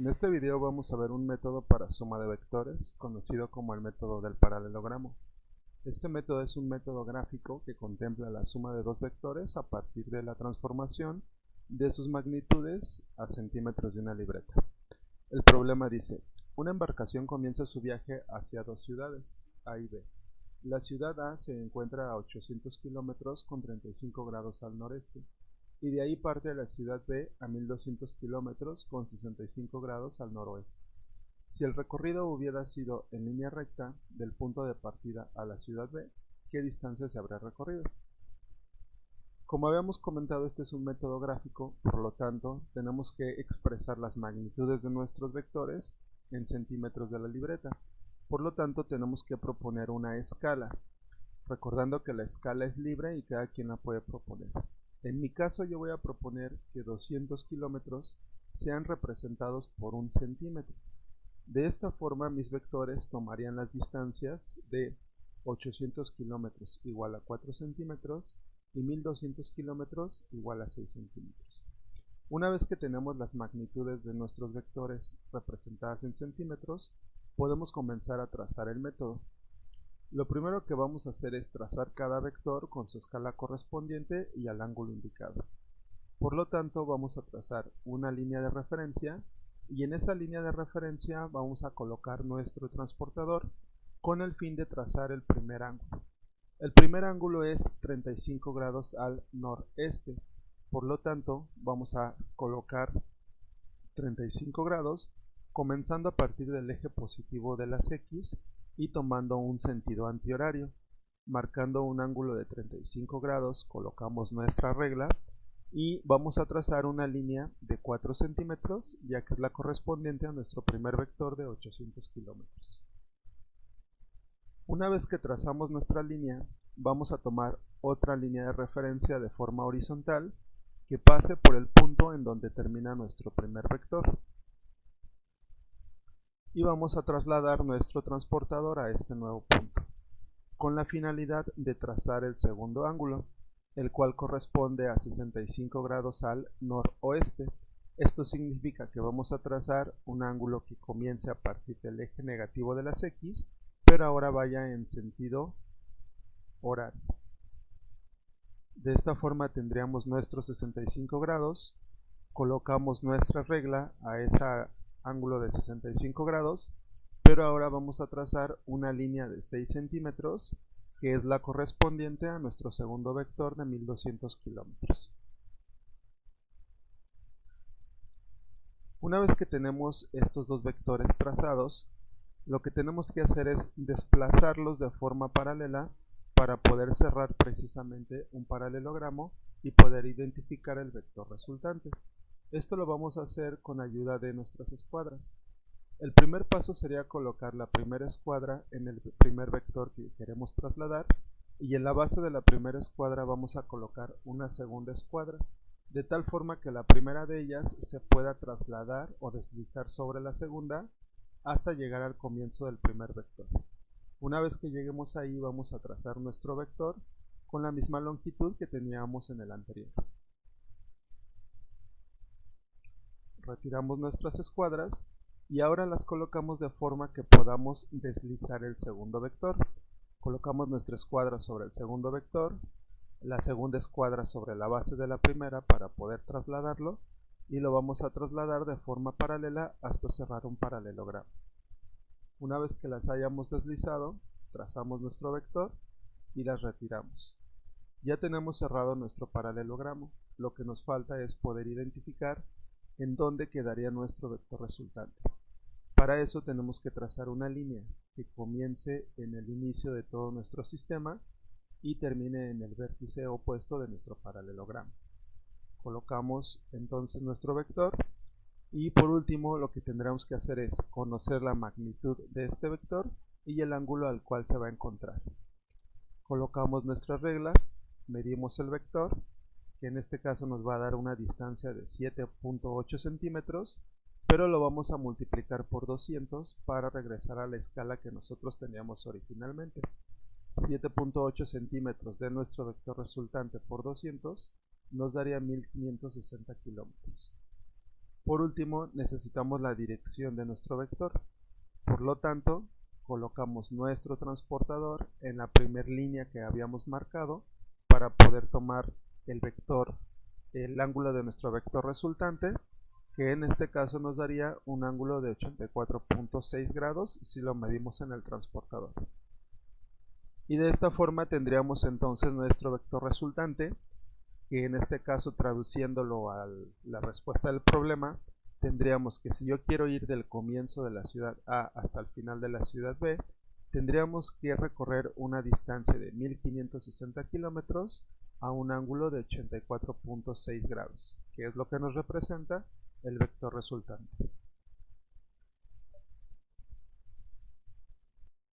En este video vamos a ver un método para suma de vectores, conocido como el método del paralelogramo. Este método es un método gráfico que contempla la suma de dos vectores a partir de la transformación de sus magnitudes a centímetros de una libreta. El problema dice, una embarcación comienza su viaje hacia dos ciudades, A y B. La ciudad A se encuentra a 800 kilómetros con 35 grados al noreste, y de ahí parte a la ciudad B a 1200 kilómetros con 65 grados al noroeste. Si el recorrido hubiera sido en línea recta del punto de partida a la ciudad B, ¿qué distancia se habría recorrido? Como habíamos comentado, este es un método gráfico, por lo tanto, tenemos que expresar las magnitudes de nuestros vectores en centímetros de la libreta. Por lo tanto, tenemos que proponer una escala, recordando que la escala es libre y cada quien la puede proponer. En mi caso, yo voy a proponer que 200 kilómetros sean representados por un centímetro. De esta forma, mis vectores tomarían las distancias de 800 kilómetros igual a 4 centímetros y 1200 kilómetros igual a 6 centímetros. Una vez que tenemos las magnitudes de nuestros vectores representadas en centímetros, podemos comenzar a trazar el método. Lo primero que vamos a hacer es trazar cada vector con su escala correspondiente y al ángulo indicado. Por lo tanto, vamos a trazar una línea de referencia y en esa línea de referencia vamos a colocar nuestro transportador con el fin de trazar el primer ángulo. El primer ángulo es 35 grados al noreste. Por lo tanto, vamos a colocar 35 grados comenzando a partir del eje positivo de las X y tomando un sentido antihorario. Marcando un ángulo de 35 grados, colocamos nuestra regla y vamos a trazar una línea de 4 centímetros, ya que es la correspondiente a nuestro primer vector de 800 kilómetros. Una vez que trazamos nuestra línea, vamos a tomar otra línea de referencia de forma horizontal que pase por el punto en donde termina nuestro primer vector. Y vamos a trasladar nuestro transportador a este nuevo punto, con la finalidad de trazar el segundo ángulo, el cual corresponde a 65 grados al noroeste. Esto significa que vamos a trazar un ángulo que comience a partir del eje negativo de las X, pero ahora vaya en sentido horario. De esta forma tendríamos nuestros 65 grados, colocamos nuestra regla a ese ángulo de 65 grados, pero ahora vamos a trazar una línea de 6 centímetros que es la correspondiente a nuestro segundo vector de 1200 kilómetros. Una vez que tenemos estos dos vectores trazados, lo que tenemos que hacer es desplazarlos de forma paralela para poder cerrar precisamente un paralelogramo y poder identificar el vector resultante. Esto lo vamos a hacer con ayuda de nuestras escuadras. El primer paso sería colocar la primera escuadra en el primer vector que queremos trasladar y en la base de la primera escuadra vamos a colocar una segunda escuadra, de tal forma que la primera de ellas se pueda trasladar o deslizar sobre la segunda hasta llegar al comienzo del primer vector. Una vez que lleguemos ahí vamos a trazar nuestro vector con la misma longitud que teníamos en el anterior. Retiramos nuestras escuadras y ahora las colocamos de forma que podamos deslizar el segundo vector. Colocamos nuestra escuadra sobre el segundo vector, la segunda escuadra sobre la base de la primera para poder trasladarlo y lo vamos a trasladar de forma paralela hasta cerrar un paralelogramo. Una vez que las hayamos deslizado, trazamos nuestro vector y las retiramos. Ya tenemos cerrado nuestro paralelogramo, lo que nos falta es poder identificar en dónde quedaría nuestro vector resultante. Para eso tenemos que trazar una línea que comience en el inicio de todo nuestro sistema y termine en el vértice opuesto de nuestro paralelogramo. Colocamos entonces nuestro vector y por último lo que tendremos que hacer es conocer la magnitud de este vector y el ángulo al cual se va a encontrar. Colocamos nuestra regla, medimos el vector, que en este caso nos va a dar una distancia de 7.8 centímetros, pero lo vamos a multiplicar por 200 para regresar a la escala que nosotros teníamos originalmente. 7.8 centímetros de nuestro vector resultante por 200 nos daría 1560 kilómetros. Por último, necesitamos la dirección de nuestro vector. Por lo tanto, colocamos nuestro transportador en la primera línea que habíamos marcado para poder tomar el ángulo de nuestro vector resultante, que en este caso nos daría un ángulo de 84.6 grados si lo medimos en el transportador. Y de esta forma tendríamos entonces nuestro vector resultante, que en este caso, traduciéndolo a la respuesta del problema, tendríamos que si yo quiero ir del comienzo de la ciudad A hasta el final de la ciudad B, tendríamos que recorrer una distancia de 1560 kilómetros a un ángulo de 84.6 grados, que es lo que nos representa el vector resultante.